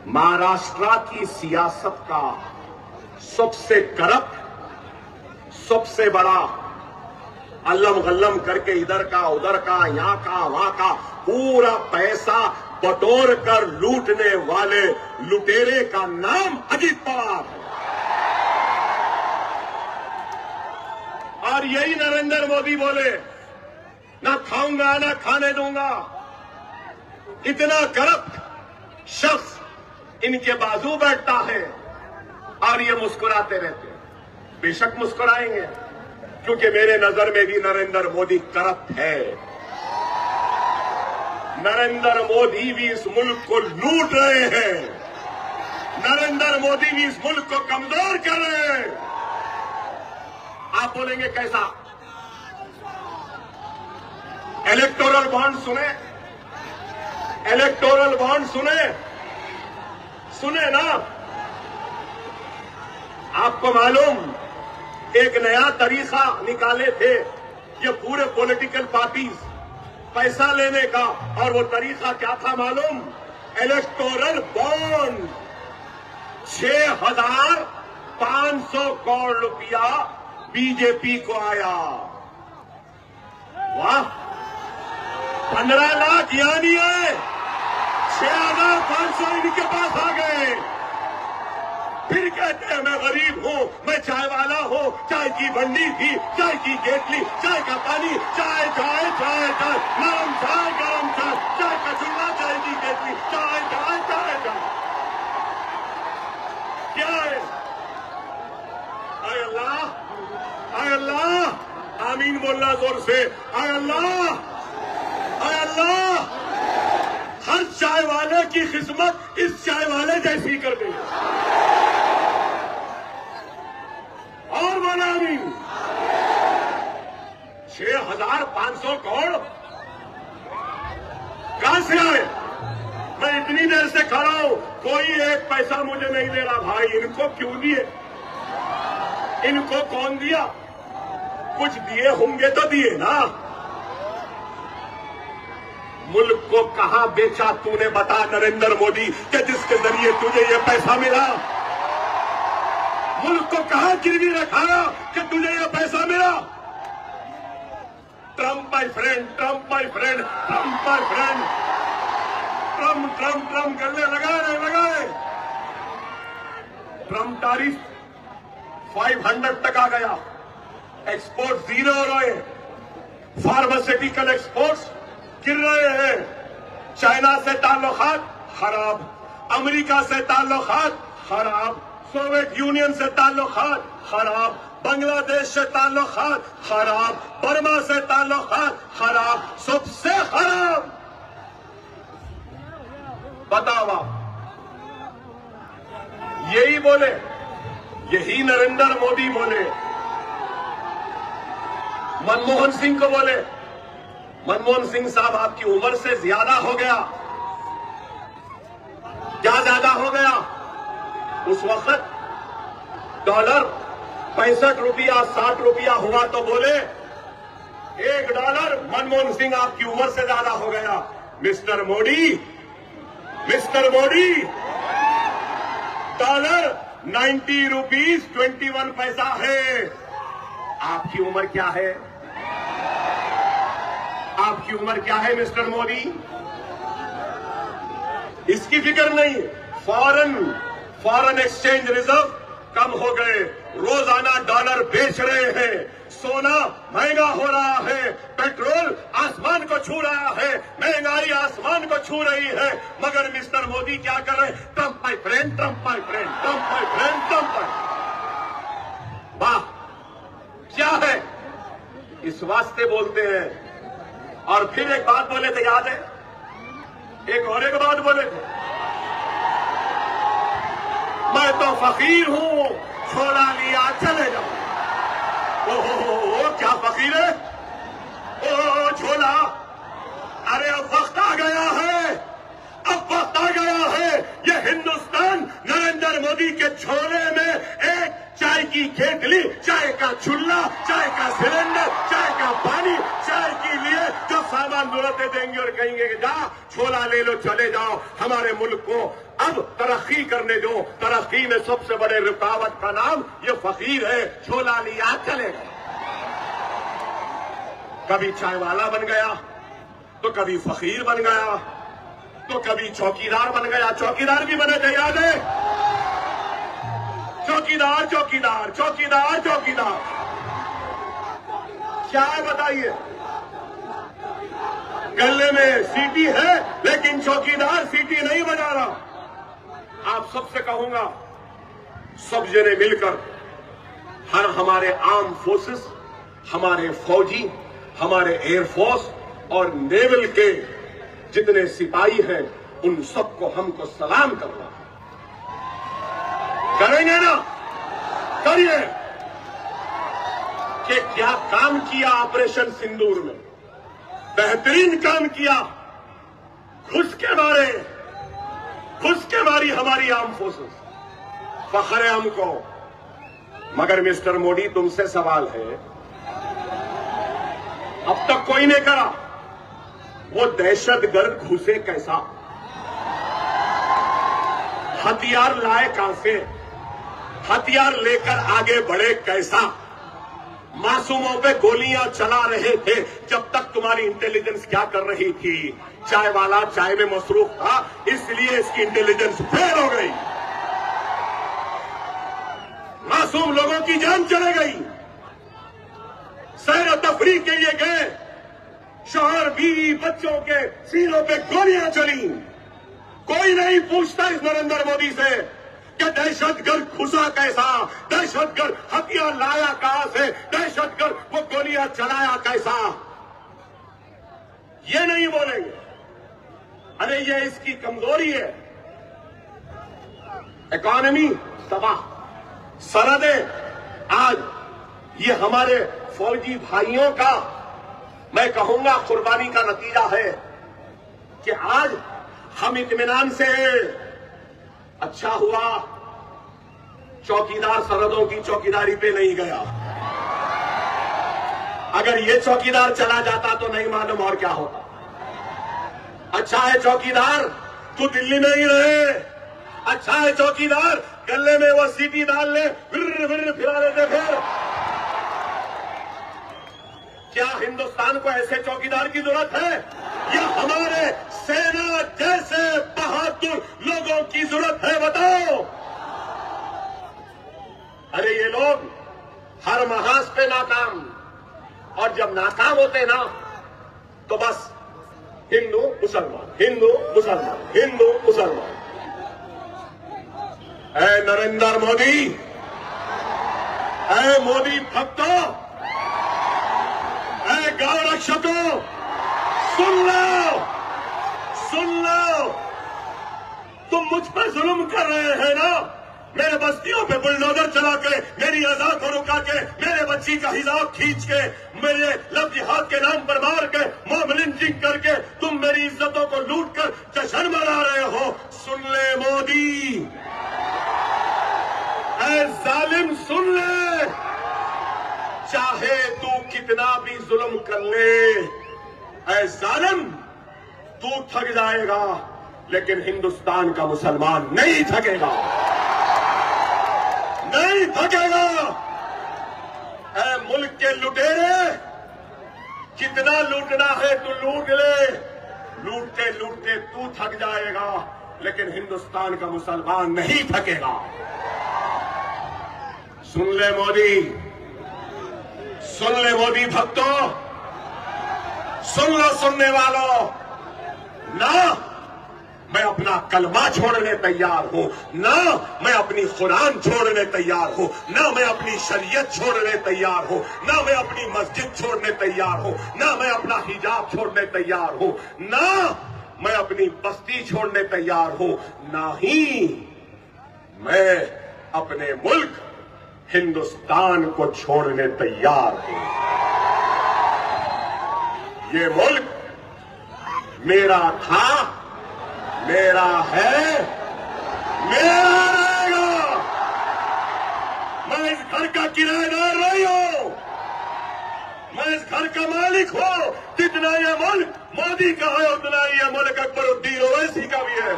महाराष्ट्र की सियासत का सबसे करप्ट, सबसे बड़ा अल्लम गल्लम करके इधर का उधर का यहां का वहां का पूरा पैसा बटोर कर लूटने वाले लुटेरे का नाम अजित पवार है। और यही नरेंद्र मोदी बोले, ना खाऊंगा ना खाने दूंगा। इतना करप्ट शख्स इनके बाजू बैठता है और ये मुस्कुराते रहते हैं। बेशक मुस्कुराएंगे, क्योंकि मेरे नजर में भी नरेंद्र मोदी करप्ट है। नरेंद्र मोदी भी इस मुल्क को लूट रहे हैं। नरेंद्र मोदी भी इस मुल्क को कमजोर कर रहे हैं। आप बोलेंगे कैसा? इलेक्टोरल बॉन्ड सुने? इलेक्टोरल बॉन्ड सुने ना? आपको मालूम, एक नया तरीका निकाले थे ये पूरे पॉलिटिकल पार्टीज पैसा लेने का, और वो तरीका क्या था मालूम? Electoral bond. 6,500 करोड़ रुपया बीजेपी को आया। वाह, 15 लाख यानी है 6,500 इनके पास आ गए। फिर कहते हैं मैं गरीब हूं, मैं चाय वाला हूं, चाय की बंडी थी, चाय की केतली, चाय का पानी, चाय चाय चाय चाय, नरम चाय गरम चाय, चाय का चूल्हा, चाय की केतली, चाय चाय चाय चाय। क्या है? आय अल्लाह, आय अल्लाह, आमीन बोलना जोर से। आय अल्लाह, आय अल्लाह। हर चाय वाले की किस्मत इस चाय वाले जैसी कर दी। और बोला आमीन। 6,500 करोड़ कहां से आए? मैं इतनी देर से खड़ा हूं, कोई एक पैसा मुझे नहीं दे रहा। भाई इनको क्यों दिए? इनको कौन दिया? कुछ दिए होंगे तो दिए ना। मुल्क को कहां बेचा तूने, बता नरेंद्र मोदी, कि जिसके जरिए तुझे ये पैसा मिला? मुल्क को कहां गिरवी रखा कि तुझे ये पैसा मिला? Trump my friend, Trump my friend, Trump my friend, Trump Trump Trump करने लगाए। ट्रम्प तारीफ 500 तक आ गया। एक्सपोर्ट जीरो हो रहे, फार्मास्यूटिकल एक्सपोर्ट्स गिर रहे हैं। चाइना से ताल्लुकात खराब, अमेरिका से ताल्लुकात खराब, सोवियत यूनियन से ताल्लुकात खराब, बांग्लादेश से ताल्लुकात खराब, बर्मा से ताल्लुकात खराब, सबसे खराब। बताओ आप, यही बोले, यही नरेंद्र मोदी बोले। मनमोहन सिंह को बोले, मनमोहन सिंह साहब आपकी उम्र से ज्यादा हो गया। क्या ज्यादा हो गया? उस वक्त डॉलर 65 रुपया 60 रुपया हुआ तो बोले $1। मनमोहन सिंह आपकी उम्र से ज्यादा हो गया। मिस्टर मोदी, डॉलर 90 रुपीज 21 पैसा है। आपकी उम्र क्या है? आपकी उम्र क्या है मिस्टर मोदी? इसकी फिक्र नहीं। फॉरेन एक्सचेंज रिजर्व कम हो गए, रोजाना डॉलर बेच रहे हैं, सोना महंगा हो रहा है, पेट्रोल आसमान को छू रहा है, महंगाई आसमान को छू रही है, मगर मिस्टर मोदी क्या कर रहे हैं? Trump my friend, Trump my friend, Trump my friend, Trump my. वाह, क्या है? इस वास्ते बोलते हैं। और फिर एक बात बोले थे, याद है? एक बात बोले थे, मैं तो फकीर हूं, छोड़ा लिया चले जाओ। ओहो, क्या फकीर है? ओ छोला। अरे अब वक्त आ गया है, अब वक्त आ गया है। ये हिंदुस्तान नरेंद्र मोदी के छोले में एक चाय की केतली, चाय का चूल्हा, चाय का सिलेंडर, चाय का पानी, चाय के लिए जो सामान जरूरत देंगे और कहेंगे कि जा छोला ले लो, चले जाओ। हमारे मुल्क को अब तरक्की करने दो। तरक्की में सबसे बड़े रुकावट का नाम ये फकीर है। झोला लिया चले गए, कभी चाय वाला बन गया, तो कभी फकीर बन गया, तो कभी चौकीदार बन गया। चौकीदार भी बने थे, याद है? चौकीदार चौकीदार चौकीदार चौकीदार, क्या है बताइए? गले में सीटी है लेकिन चौकीदार सीटी नहीं बजा रहा। आप सबसे कहूंगा, सब जने मिलकर हमारे आर्म फोर्सेस, हमारे फौजी, हमारे एयरफोर्स और नेवल के जितने सिपाही हैं, उन सबको हमको सलाम करना है। करेंगे ना? करिए। कि क्या काम किया ऑपरेशन सिंदूर में, बेहतरीन काम किया। घुस के मारी हमारी आर्म फोर्सेस, फख्र है हमको। मगर मिस्टर मोदी, तुमसे सवाल है, अब तक कोई नहीं करा। वो दहशतगर्द घुसे कैसा? हथियार लाए कहां से? हथियार लेकर आगे बढ़े कैसा? मासूमों पे गोलियां चला रहे थे। जब तक तुम्हारी इंटेलिजेंस क्या कर रही थी? चाय वाला चाय में मसरूफ था, इसलिए इसकी इंटेलिजेंस फेल हो गई। मासूम लोगों की जान चली गई। सैर तफरीह के लिए गए, शौहर बीवी बच्चों के सीनों पे गोलियां चली। कोई नहीं पूछता इस नरेंद्र मोदी से कि दहशतगर्द घुसा कैसा, दहशतगर्द हथियार लाया कहां से, दहशतगर्द वो गोलियां चलाया कैसा। ये नहीं बोलेंगे। अरे ये इसकी कमजोरी है। इकॉनमी तबाह, सरहदें आज, ये हमारे फौजी भाइयों का, मैं कहूंगा, कुर्बानी का नतीजा है कि आज हम इत्मीनान से, अच्छा हुआ चौकीदार सरहदों की चौकीदारी पे नहीं गया। अगर ये चौकीदार चला जाता तो नहीं मालूम और क्या होता। अच्छा है चौकीदार तू दिल्ली में ही रहे, अच्छा है चौकीदार गले में वो सीटी डाल ले, फिर फिरा लेते। फिर क्या हिंदुस्तान को ऐसे चौकीदार की जरूरत है या हमारे सेना जैसे बहादुर लोगों की जरूरत है? बताओ। अरे ये लोग हर महाज पे नाकाम, और जब नाकाम होते ना तो बस हिंदू मुसलमान, हिंदू मुसलमान, हिंदू मुसलमान। ऐ नरेंद्र मोदी, ऐ मोदी भक्तों, ऐ गौ रक्षकों, सुन लो, तुम मुझ पर जुल्म कर रहे हैं ना। मेरे बस्तियों पे बुलडोजर चला के, मेरी अज़ा को रुका के, मेरे बच्ची का हिजाब खींच के, मेरे लव जिहाद के नाम पर मार के, मॉब लिंचिंग करके तुम मेरी इज्जतों को लूट कर जश्न मना रहे हो। सुन ले मोदी, ऐ जालिम सुन ले, चाहे तू कितना भी जुल्म कर ले, ऐ जालिम तू थक जाएगा, लेकिन हिंदुस्तान का मुसलमान नहीं थकेगा, नहीं थकेगा। ऐ मुल्क के लुटेरे, कितना लूटना है तू लूट ले, लूटते लूटते तू थक जाएगा, लेकिन हिंदुस्तान का मुसलमान नहीं थकेगा। सुन ले मोदी, सुन ले मोदी भक्तों, सुन लो सुनने वालों, ना मैं अपना कलमा छोड़ने तैयार हूं, ना मैं अपनी कुरान छोड़ने तैयार हूं, ना मैं अपनी शरीयत छोड़ने तैयार हूं, ना मैं अपनी मस्जिद छोड़ने तैयार हूं, ना मैं अपना हिजाब छोड़ने तैयार हूं, ना मैं अपनी बस्ती छोड़ने तैयार हूं, ना ही मैं अपने मुल्क हिंदुस्तान को छोड़ने तैयार हूं। ये मुल्क मेरा था, मेरा है, मेरा रहेगा। मैं इस घर का किराएदार नहीं हूं, मैं इस घर का मालिक हूं। जितना ये मुल्क मोदी का है उतना ये मुल्क अकबरुद्दीन ओवैसी का भी है।